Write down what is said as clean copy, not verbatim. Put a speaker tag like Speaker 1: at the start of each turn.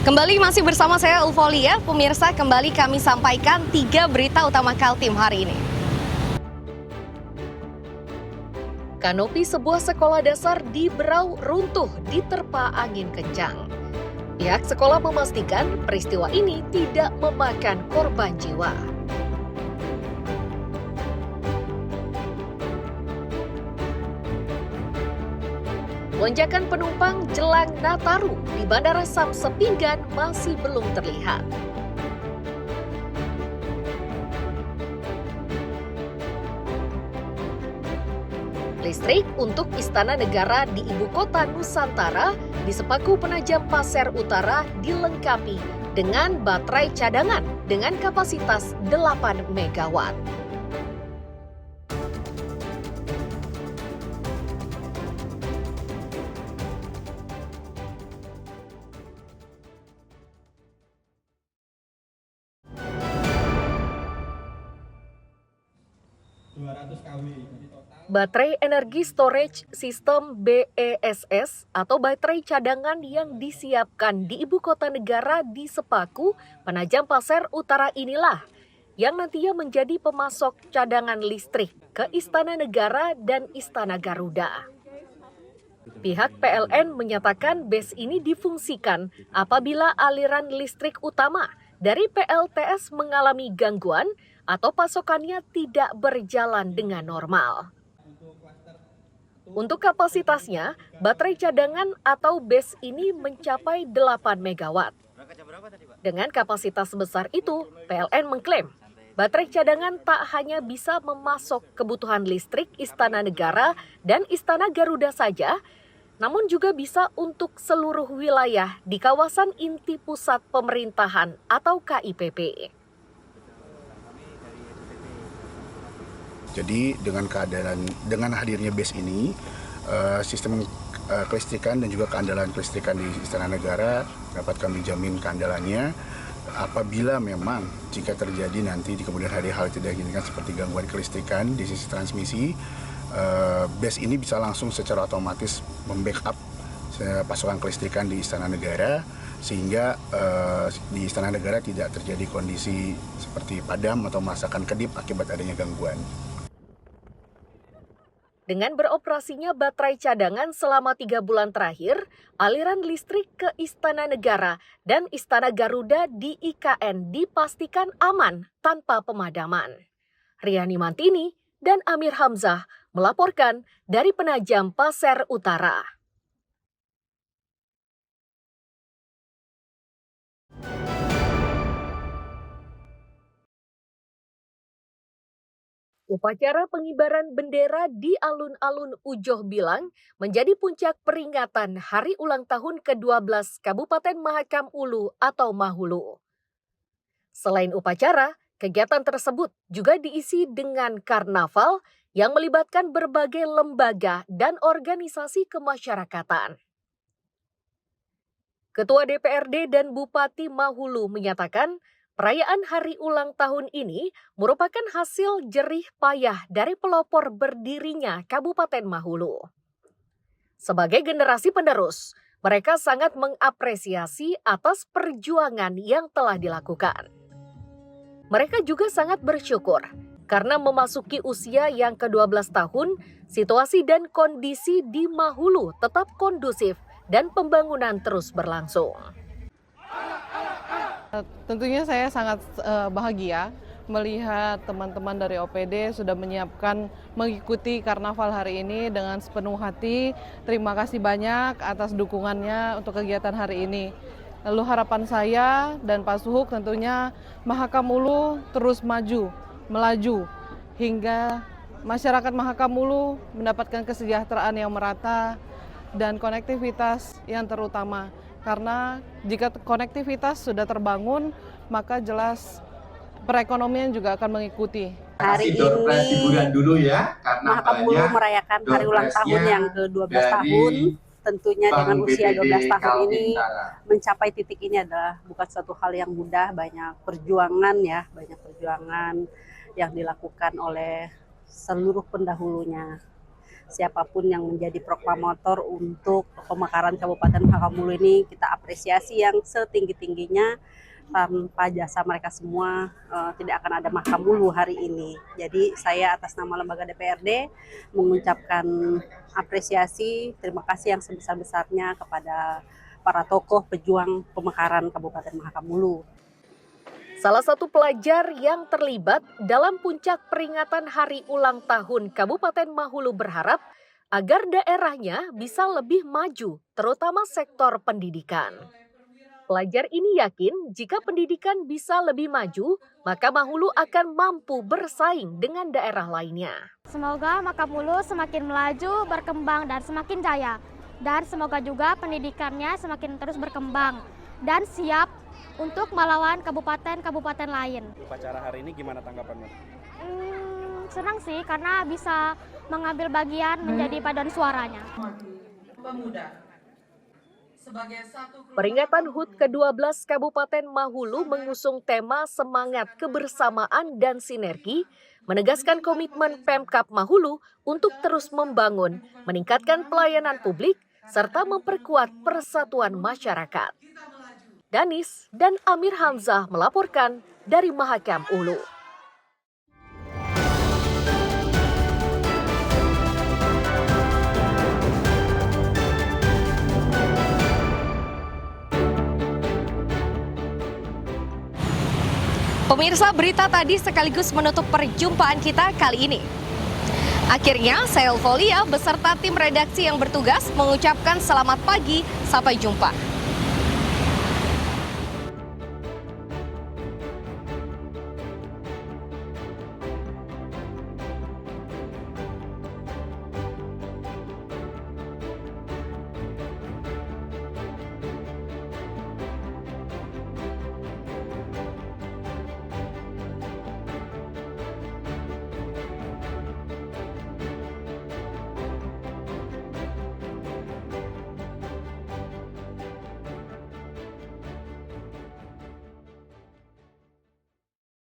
Speaker 1: Kembali masih bersama saya Ulfolia, pemirsa kembali kami sampaikan 3 berita utama Kaltim hari ini. Kanopi sebuah sekolah dasar di Berau runtuh diterpa angin kencang. Pihak sekolah memastikan peristiwa ini tidak memakan korban jiwa. Lonjakan penumpang jelang Nataru di Bandara Samsat Pinggan masih belum terlihat. Listrik untuk Istana Negara di Ibu Kota Nusantara di Sepaku Penajam Pasir Utara dilengkapi dengan baterai cadangan dengan kapasitas 8 megawatt. Baterai Energi Storage System BESS atau baterai cadangan yang disiapkan di Ibu Kota Negara di Sepaku, Penajam Pasir Utara inilah yang nantinya menjadi pemasok cadangan listrik ke Istana Negara dan Istana Garuda. Pihak PLN menyatakan BES ini difungsikan apabila aliran listrik utama dari PLTS mengalami gangguan atau pasokannya tidak berjalan dengan normal. Untuk kapasitasnya, baterai cadangan atau BES ini mencapai 8 megawatt. Dengan kapasitas sebesar itu, PLN mengklaim baterai cadangan tak hanya bisa memasok kebutuhan listrik Istana Negara dan Istana Garuda saja, namun juga bisa untuk seluruh wilayah di kawasan inti pusat pemerintahan atau KIPP.
Speaker 2: Jadi dengan hadirnya BES ini, sistem kelistrikan dan juga keandalan kelistrikan di Istana Negara dapat kami jamin keandalannya. Apabila memang jika terjadi nanti di kemudian hari hal tidak diinginkan seperti gangguan kelistrikan di sisi transmisi, BES ini bisa langsung secara otomatis membackup pasokan kelistrikan di Istana Negara sehingga di Istana Negara tidak terjadi kondisi seperti padam atau merasakan kedip akibat adanya gangguan.
Speaker 1: Dengan beroperasinya baterai cadangan selama 3 bulan terakhir, aliran listrik ke Istana Negara dan Istana Garuda di IKN dipastikan aman tanpa pemadaman. Riani Mantini dan Amir Hamzah melaporkan dari Penajam Pasir Utara. Upacara pengibaran bendera di alun-alun Ujoh Bilang menjadi puncak peringatan hari ulang tahun ke-12 Kabupaten Mahakam Ulu atau Mahulu. Selain upacara, kegiatan tersebut juga diisi dengan karnaval yang melibatkan berbagai lembaga dan organisasi kemasyarakatan. Ketua DPRD dan Bupati Mahulu menyatakan perayaan hari ulang tahun ini merupakan hasil jerih payah dari pelopor berdirinya Kabupaten Mahulu. Sebagai generasi penerus, mereka sangat mengapresiasi atas perjuangan yang telah dilakukan. Mereka juga sangat bersyukur karena memasuki usia yang ke-12 tahun, situasi dan kondisi di Mahulu tetap kondusif dan pembangunan terus berlangsung.
Speaker 3: Tentunya saya sangat bahagia melihat teman-teman dari OPD sudah menyiapkan mengikuti karnaval hari ini dengan sepenuh hati. Terima kasih banyak atas dukungannya untuk kegiatan hari ini. Lalu harapan saya dan Pak Suhuk tentunya Mahakam Ulu terus melaju hingga masyarakat Mahakam Ulu mendapatkan kesejahteraan yang merata dan konektivitas yang terutama. Karena jika konektivitas sudah terbangun, maka jelas perekonomian juga akan mengikuti.
Speaker 4: Hari ini dulu ya, Mahakam Ulu merayakan hari ulang tahun yang ke-12 tahun. Tentunya dengan usia 12 tahun ini mencapai titik ini adalah bukan suatu hal yang mudah, banyak perjuangan yang dilakukan oleh seluruh pendahulunya. siapapun yang menjadi proklamator untuk pemekaran Kabupaten Mahakamulu ini kita apresiasi yang setinggi-tingginya. Tanpa jasa mereka semua tidak akan ada Mahakamulu hari ini. Jadi saya atas nama lembaga DPRD mengucapkan apresiasi, terima kasih yang sebesar-besarnya kepada para tokoh pejuang pemekaran Kabupaten Mahakamulu.
Speaker 1: Salah satu pelajar yang terlibat dalam puncak peringatan Hari Ulang Tahun Kabupaten Mahulu berharap agar daerahnya bisa lebih maju, terutama sektor pendidikan. Pelajar ini yakin jika pendidikan bisa lebih maju, maka Mahulu akan mampu bersaing dengan daerah lainnya.
Speaker 5: Semoga Mahakamulu semakin melaju, berkembang, dan semakin jaya. Dan semoga juga pendidikannya semakin terus berkembang dan siap untuk melawan kabupaten-kabupaten lain.
Speaker 6: Upacara hari ini gimana tanggapannya?
Speaker 5: Senang sih karena bisa mengambil bagian menjadi paduan suaranya.
Speaker 1: Peringatan HUT ke-12 Kabupaten Mahulu mengusung tema semangat kebersamaan dan sinergi, menegaskan komitmen Pemkab Mahulu untuk terus membangun, meningkatkan pelayanan publik, serta memperkuat persatuan masyarakat. Danis dan Amir Hamzah melaporkan dari Mahakam Ulu. Pemirsa, berita tadi sekaligus menutup perjumpaan kita kali ini. Akhirnya, saya Elvolia beserta tim redaksi yang bertugas mengucapkan selamat pagi, sampai jumpa.